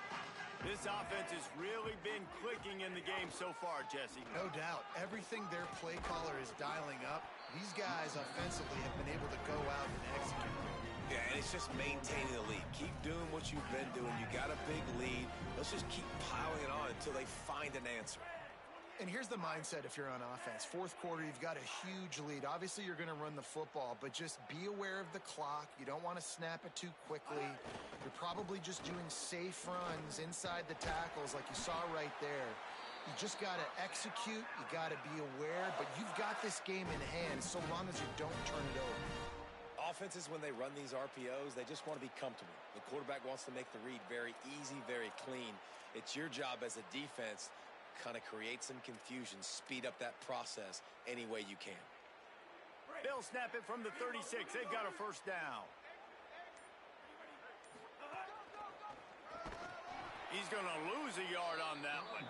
This offense has really been clicking in the game so far, Jesse. No doubt. Everything their play caller is dialing up, these guys offensively have been able to go out and execute. Yeah, and it's just maintaining the lead. Keep doing what you've been doing. You got a big lead. Let's just keep piling it on until they find an answer. And here's the mindset if you're on offense. Fourth quarter, you've got a huge lead. Obviously, you're going to run the football, but just be aware of the clock. You don't want to snap it too quickly. You're probably just doing safe runs inside the tackles like you saw right there. You just got to execute. You got to be aware, but you've got this game in hand so long as you don't turn it over. Offenses, when they run these RPOs, they just want to be comfortable. The quarterback wants to make the read very easy, very clean. It's your job as a defense kind of create some confusion, speed up that process any way you can. They'll snap it from the 36. They've got a first down. He's going to lose a yard on that one.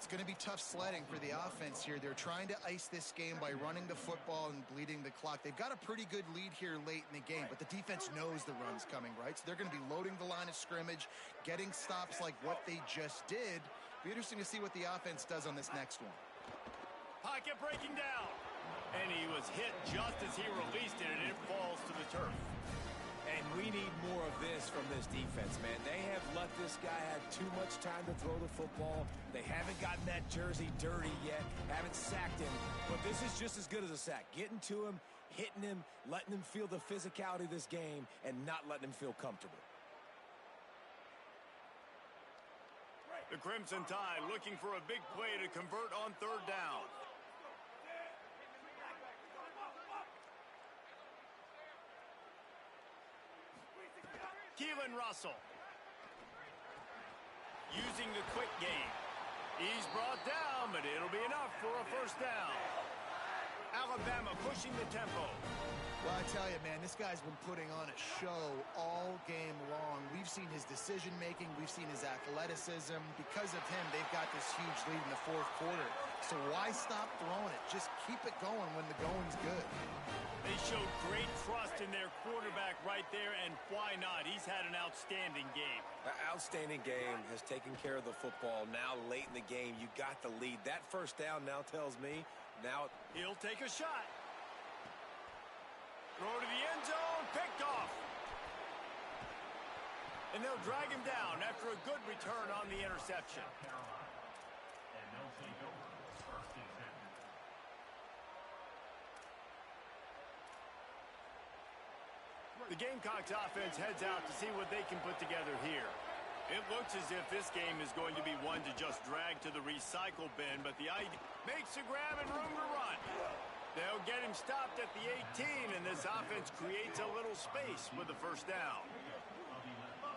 It's going to be tough sledding for the offense here. They're trying to ice this game by running the football and bleeding the clock. They've got a pretty good lead here late in the game, but the defense knows the run's coming, right? So they're going to be loading the line of scrimmage, getting stops like what they just did. Be interesting to see what the offense does on this next one. Pocket breaking down. And he was hit just as he released it, and it falls to the turf. And we need more of this from this defense, man. They have let this guy have too much time to throw the football. They haven't gotten that jersey dirty yet, haven't sacked him. But This is just as good as a sack. Getting to him, hitting him, letting him feel the physicality of this game, and not letting him feel comfortable. The Crimson Tide looking for a big play to convert on third down. Keelan Russell. Using the quick game. He's brought down, but it'll be enough for a first down. Alabama pushing the tempo. Well, I tell you, man, this guy's been putting on a show all game long. We've seen his decision-making. We've seen his athleticism. Because of him, they've got this huge lead in the fourth quarter. So why stop throwing it? Just keep it going when the going's good. They showed great trust in their quarterback right there, and why not? He's had an outstanding game. An outstanding game, has taken care of the football. Now, late in the game, you got the lead. That first down now tells me now he'll take a shot. Throw to the end zone, picked off. And they'll drag him down after a good return on the interception. And they'll take over first and 10. The Gamecocks offense heads out to see what they can put together here. It looks as if this game is going to be one to just drag to the recycle bin, but the idea makes a grab and room to run. They'll get him stopped at the 18, and this offense creates a little space with the first down.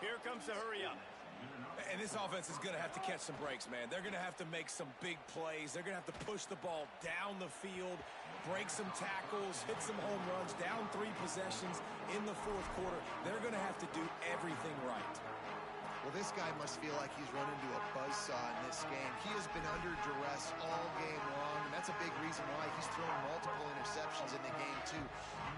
Here comes the hurry up. And this offense is going to have to catch some breaks, man. They're going to have to make some big plays. They're going to have to push the ball down the field, break some tackles, hit some home runs, down 3 possessions in the fourth quarter. They're going to have to do everything right. Well, this guy must feel like he's run into a buzzsaw in this game. He has been under duress all game long, and that's a big reason why he's thrown multiple interceptions in the game, too.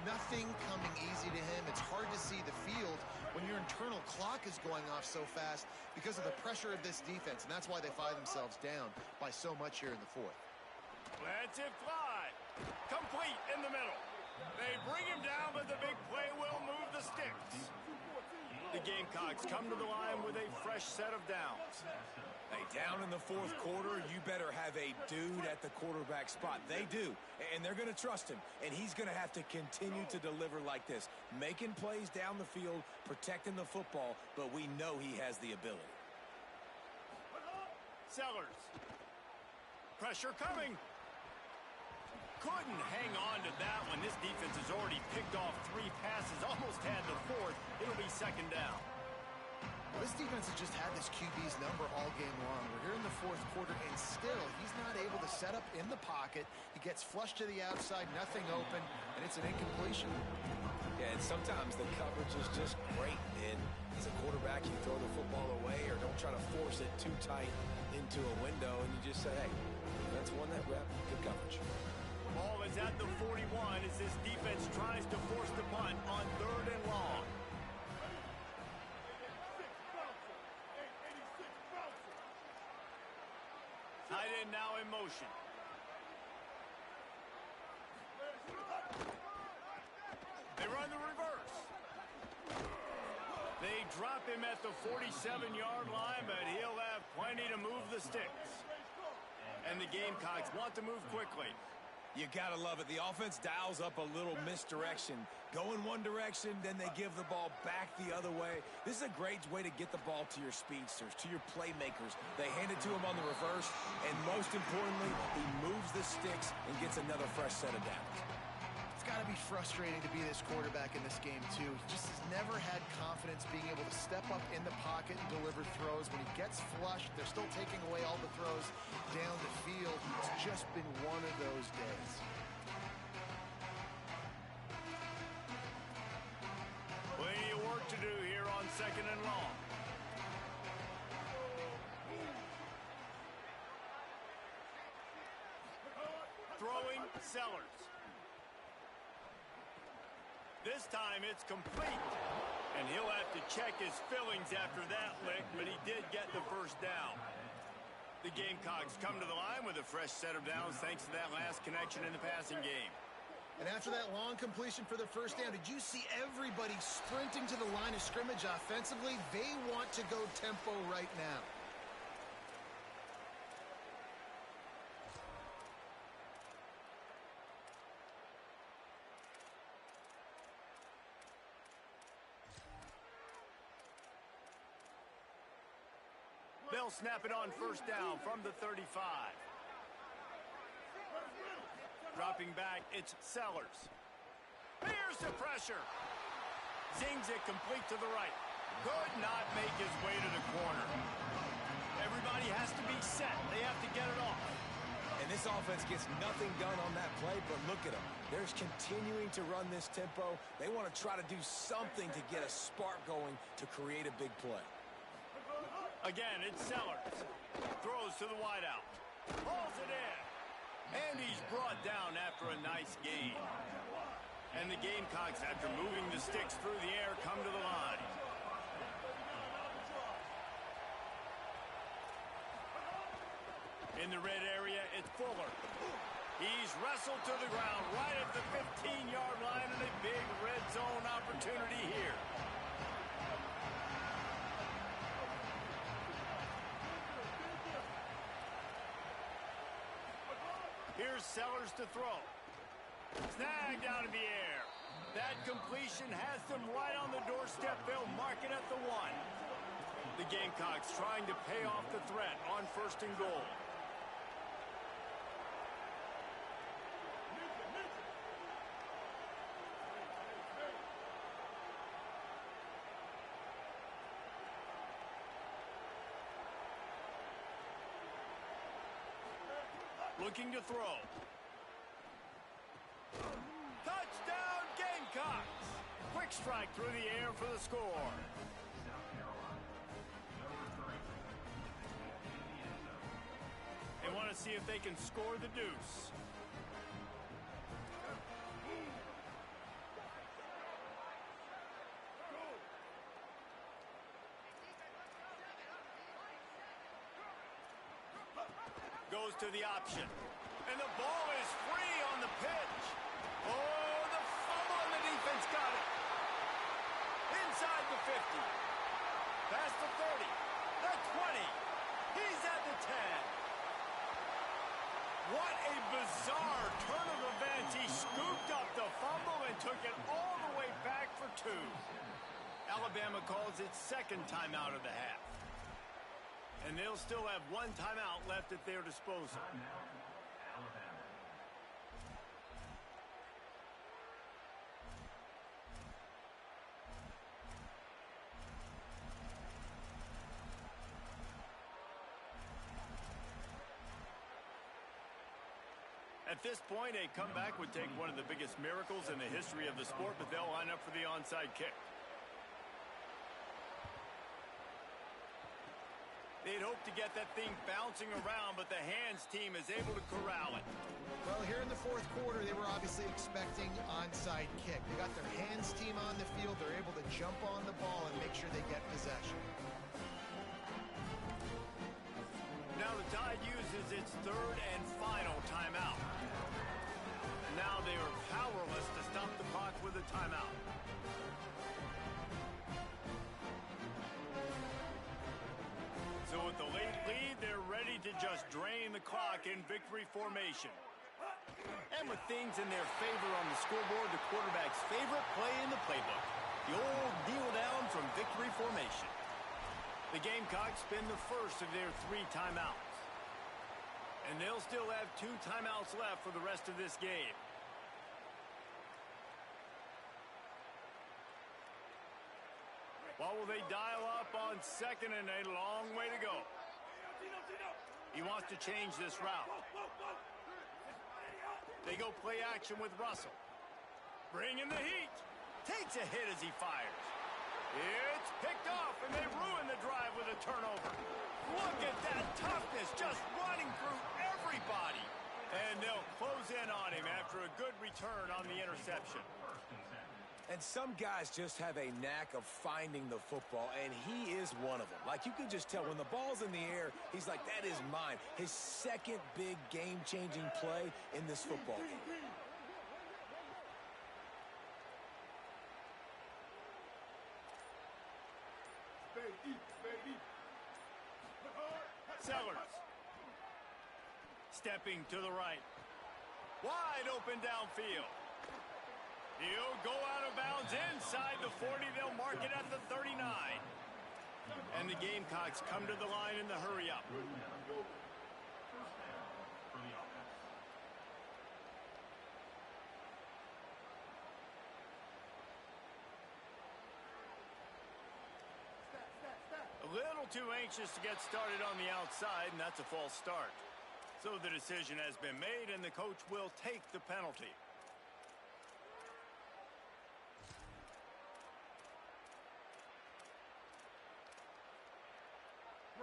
Nothing coming easy to him. It's hard to see the field when your internal clock is going off so fast because of the pressure of this defense, and that's why they find themselves down by so much here in the fourth. Lets it fly. Complete in the middle. They bring him down, but the big play will move the sticks. The Gamecocks come to the line with a fresh set of downs. Hey, down in the fourth quarter, you better have a dude at the quarterback spot. They do, and they're going to trust him, and he's going to have to continue to deliver like this, making plays down the field, protecting the football, but we know he has the ability. Sellers. Pressure coming. Couldn't hang on to that one. This defense has already picked off 3 passes, almost had the 4th. It'll be second down. Well, this defense has just had this QB's number all game long. We're here in the fourth quarter, and still, he's not able to set up in the pocket. He gets flushed to the outside, nothing open, and it's an incompletion. Yeah, and sometimes the coverage is just great, and as a quarterback, you throw the football away or don't try to force it too tight into a window, and you just say, hey, that's one that rep, good coverage. Ball is at the 41 as this defense tries to force the punt on third and long. Tight end now in motion. They run the reverse. They drop him at the 47-yard line, but he'll have plenty to move the sticks. And the Gamecocks want to move quickly. You got to love it. The offense dials up a little misdirection. Go in one direction, then they give the ball back the other way. This is a great way to get the ball to your speedsters, to your playmakers. They hand it to him on the reverse, and most importantly, he moves the sticks and gets another fresh set of downs. It's got to be frustrating to be this quarterback in this game, too. He just has never had confidence being able to step up in the pocket and deliver throws. When he gets flushed, they're still taking away all the throws down the field. It's just been one of those days. Plenty of work to do here on second and long. Throwing Sellers. This time it's complete. And he'll have to check his fillings after that lick, but he did get the first down. The Gamecocks come to the line with a fresh set of downs thanks to that last connection in the passing game. And after that long completion for the first down, did you see everybody sprinting to the line of scrimmage offensively? They want to go tempo right now. They'll snap it on first down from the 35. Dropping back, it's Sellers. Here's the pressure. Zings it complete to the right. Could not make his way to the corner. Everybody has to be set. They have to get it off. And this offense gets nothing done on that play, but look at them. They're continuing to run this tempo. They want to try to do something to get a spark going to create a big play. Again, it's Sellers. Throws to the wideout. Pulls it in. And he's brought down after a nice gain. And the Gamecocks, after moving the sticks through the air, come to the line. In the red area, it's Fuller. He's wrestled to the ground right at the 15-yard line, and a big red zone opportunity here. Here's Sellers to throw. Snagged out of the air. That completion has them right on the doorstep. They'll mark it at the 1. The Gamecocks trying to pay off the threat on 1st and goal. Looking to throw. Touchdown, Gamecocks! Quick strike through the air for the score. They want to see if they can score the deuce. Goes to the option. And the ball is free on the pitch. Oh, the fumble, and the defense got it. Inside the 50. Past the 30. The 20. He's at the 10. What a bizarre turn of events. He scooped up the fumble and took it all the way back for 2. Alabama calls its second timeout of the half. And they'll still have 1 timeout left at their disposal. At this point, a comeback would take one of the biggest miracles in the history of the sport, but they'll line up for the onside kick. They'd hope to get that thing bouncing around, but the hands team is able to corral it. Well, here in the 4th quarter, they were obviously expecting onside kick. They got their hands team on the field. They're able to jump on the ball and make sure they get possession. Now the Tide uses its 3rd and final timeout. Now they are powerless to stop the clock with a timeout. So with the late lead, they're ready to just drain the clock in victory formation. And with things in their favor on the scoreboard, the quarterback's favorite play in the playbook, the old kneel down from victory formation. The Gamecocks spend the first of their 3 timeouts. And they'll still have 2 timeouts left for the rest of this game. What will they dial up on 2nd and a long way to go? He wants to change this route. They go play action with Russell. Bring in the heat. Takes a hit as he fires. It's picked off, and they ruin the drive with a turnover. Look at that toughness, just running through everybody. And they'll close in on him after a good return on the interception. And some guys just have a knack of finding the football, and he is one of them. Like, you can just tell when the ball's in the air, he's like, that is mine. His second big game-changing play in this football game. Sellers. Stepping to the right. Wide open downfield. He'll go out of bounds inside the 40. They'll mark it at the 39. And the Gamecocks come to the line in the hurry-up. First down for the offense. A little too anxious to get started on the outside, and that's a false start. So the decision has been made, and the coach will take the penalty.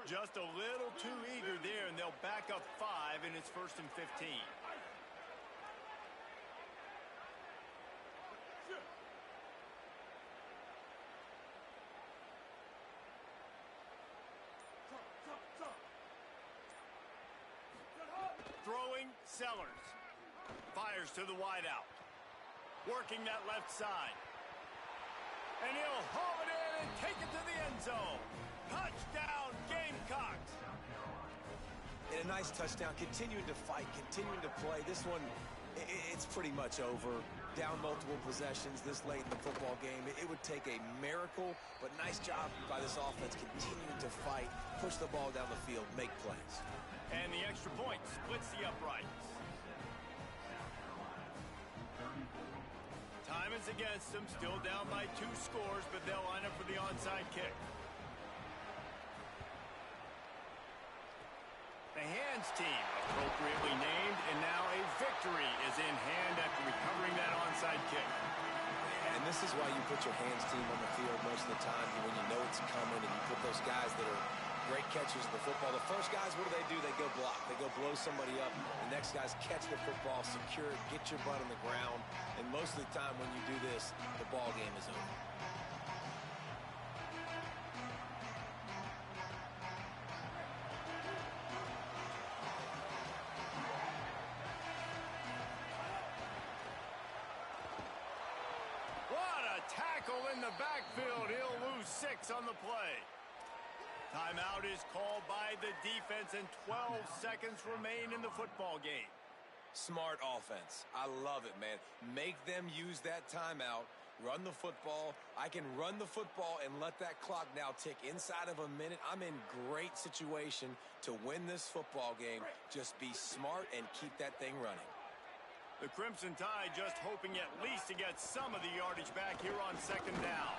Just a little too eager there, and they'll back up 5, and it's 1st and 15. Throwing, Sellers. Fires to the wideout. Working that left side. And he'll haul it in and take it to the end zone. Touchdown, Gamecocks. And a nice touchdown, continuing to fight, continuing to play. This one, it's pretty much over. Down multiple possessions this late in the football game. It would take a miracle, but nice job by this offense continuing to fight, push the ball down the field, make plays. And the extra point splits the uprights. Time is against them, still down by 2 scores, but they'll line up for the onside kick. The hands team, appropriately named, and now a victory is in hand after recovering that onside kick. And this is why you put your hands team on the field most of the time when you know it's coming, and you put those guys that are great catchers of the football. The first guys, what do? They go block. They go blow somebody up. The next guys catch the football, secure it, get your butt on the ground. And most of the time when you do this, the ball game is over. What a tackle in the backfield. He'll lose 6 on the play. Timeout is called by the defense, and 12 seconds remain in the football game. Smart offense. I love it, man. Make them use that timeout. Run the football. I can run the football and let that clock now tick inside of a minute. I'm in great situation to win this football game. Just be smart and keep that thing running. The Crimson Tide just hoping at least to get some of the yardage back here on 2nd down.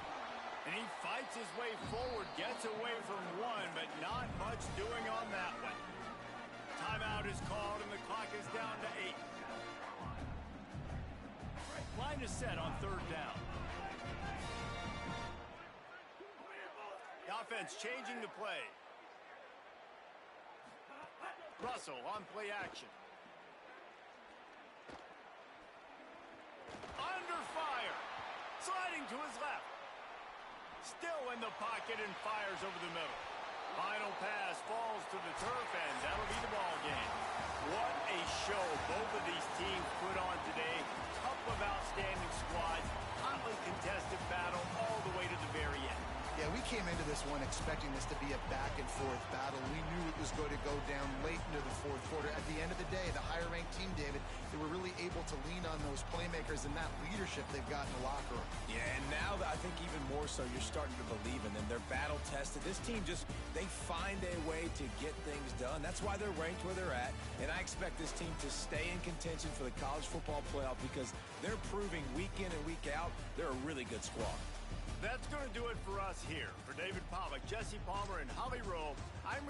And he fights his way forward, gets away from 1, but not much doing on that one. Timeout is called, and the clock is down to 8. Line is set on 3rd down. The offense changing the play. Russell on play action. Under fire. Sliding to his left. Still in the pocket and fires over the middle. Final pass falls to the turf, and that'll be the ball game. What a show both of these teams put on today. Couple of outstanding squads. Hotly contested battle all the way to the very end. Yeah, we came into this one expecting this to be a back-and-forth battle. We knew it was going to go down late into the 4th quarter. At the end of the day, the higher-ranked team, David, they were really able to lean on those playmakers and that leadership they've got in the locker room. Yeah, and now I think even more so, you're starting to believe in them. They're battle-tested. This team they find a way to get things done. That's why they're ranked where they're at, and I expect this team to stay in contention for the college football playoff because they're proving week in and week out they're a really good squad. That's going to do it for us here. For David Pollack, Jesse Palmer, and Holly Rowe, I'm